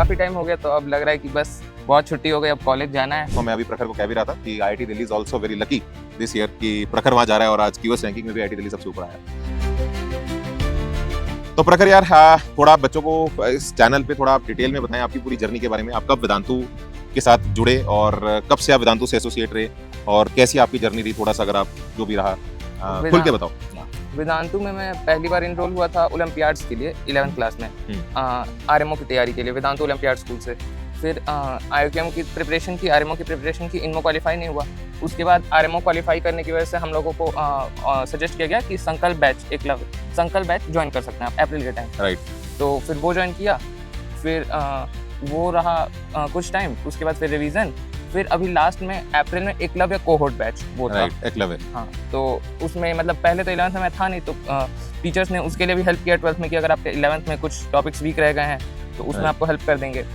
काफ़ी टाइम हो गया, तो अब लग रहा है कि बस बहुत छुट्टी हो गई, अब कॉलेज जाना है। तो मैं अभी प्रखर को कह भी रहा था कि IIT Delhi is also very lucky this year कि प्रखर वहाँ जा रहा है और आज QS रैंकिंग में भी IIT दिल्ली सबसे ऊपर आया। तो प्रखर यार, थोड़ा बच्चों को इस चैनल पे थोड़ा आप डिटेल में बताएं आपकी पूरी जर्नी के बारे में। आप कब वेदांतु के साथ जुड़े और कब से आप वेदांतु से एसोसिएट रहे और कैसी आपकी जर्नी रही, थोड़ा सा अगर आप जो भी रहा खुल के बताओ। वेदांतु में मैं पहली बार इनरोल हुआ था ओलंपियाड्स के लिए 11th क्लास में, RMO की तैयारी के लिए वेदांतु ओलंपियाड स्कूल से। फिर IOKM की प्रिपरेशन की, RMO की प्रिपरेशन की, इनमो क्वालिफाई नहीं हुआ। उसके बाद RMO क्वालिफाई करने की वजह से हम लोगों को सजेस्ट किया गया कि संकल्प बैच, संकल्प बैच ज्वाइन कर सकते हैं आप अप्रैल के टाइम। राइट। तो फिर वो ज्वाइन किया, फिर वो रहा कुछ टाइम, उसके बाद फिर रिवीजन, फिर अभी लास्ट में अप्रैल में एकलव्य कोहोर्ट बैच वो था। राइट, एकलव्य। हाँ, तो उसमें मतलब पहले तो 11th में मैं था नहीं, तो टीचर्स ने उसके लिए भी हेल्प किया 12th में कि अगर आपके 11th में कुछ टॉपिक्स वीक रह गए हैं तो उसमें आपको हेल्प कर देंगे।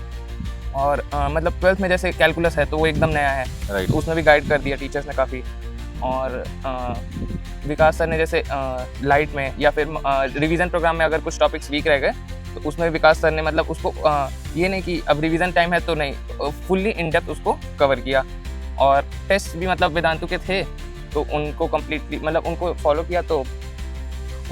और मतलब 12th में जैसे कैलकुलस है तो वो एकदम नया है, राइट। तो उसमें भी गाइड कर दिया टीचर्स ने काफ़ी। और विकास सर ने जैसे लाइट में या फिर रिवीजन प्रोग्राम में अगर कुछ टॉपिक्स वीक रह गए तो उसमें विकास सर ने मतलब उसको ये नहीं कि अब रिवीजन टाइम है तो नहीं, फुल्ली इन डेप्थ उसको कवर किया। और टेस्ट भी मतलब वेदांतु के थे तो उनको कम्प्लीटली मतलब उनको फॉलो किया, तो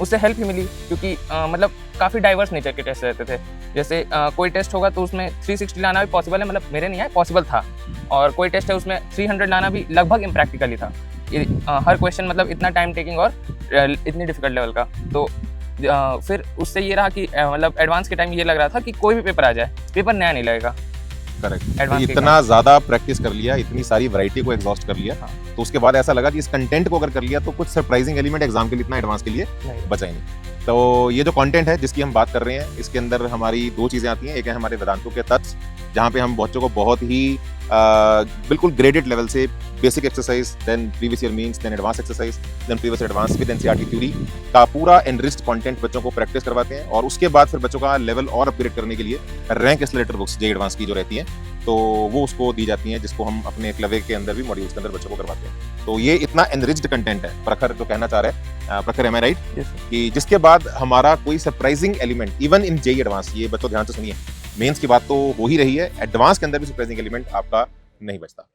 उससे हेल्प ही मिली, क्योंकि मतलब काफ़ी डाइवर्स नेचर के टेस्ट रहते थे। जैसे कोई टेस्ट होगा तो उसमें 360 लाना भी पॉसिबल है, मतलब मेरे नहीं है, पॉसिबल था। और कोई टेस्ट है उसमें 300 लाना भी लगभग इम्प्रैक्टिकली था। हर क्वेश्चन मतलब इतना टाइम टेकिंग और इतनी डिफिकल्ट लेवल का। तो फिर उससे ये रहा कि मतलब एडवांस के टाइम ये लग रहा था कि कोई भी पेपर आ जाए, पेपर नया नहीं लगेगा। करेक्ट। तो इतना ज्यादा प्रैक्टिस कर लिया, इतनी सारी वैरायटी को एग्जॉस्ट कर लिया, तो उसके बाद ऐसा लगा कि इस कंटेंट को अगर कर लिया तो कुछ सरप्राइजिंग एलिमेंट एग्जाम के लिए इतना एडवांस के लिए बचा ही नहीं। तो ये जो कंटेंट है जिसकी हम बात कर रहे हैं, इसके अंदर हमारी दो चीजें आती हैं। एक है हमारे वेदांतु के तत्व, जहाँ पे हम बच्चों को बहुत ही बिल्कुल ग्रेडेड लेवल से basic exercise, then previous year means, then advance exercise, then previous advance with NCERT theory का पूरा एनरिच्ड कंटेंट बच्चों को प्रैक्टिस करवाते हैं। और उसके बाद फिर बच्चों का लेवल और अपग्रेड करने के लिए रैंक एक्सेलरेटर बुक्स जे एडवांस की जो रहती हैं, तो वो उसको दी जाती हैं, जिसको हम अपने एकलव्य के अंदर भी मॉड्यूल्स के अंदर बच्चों को करवाते हैं। तो ये इतना एनरिच्ड कंटेंट है प्रखर जो कहना चाह रहा है। प्रखर, एम आई राइट? कि जिसके बाद हमारा कोई surprising element even in JEE advance, ये बच्चों ध्यान से सुनिए, मेंस की बात तो हो ही रही है, एडवांस के अंदर भी सरप्राइजिंग एलिमेंट आपका नहीं बचता।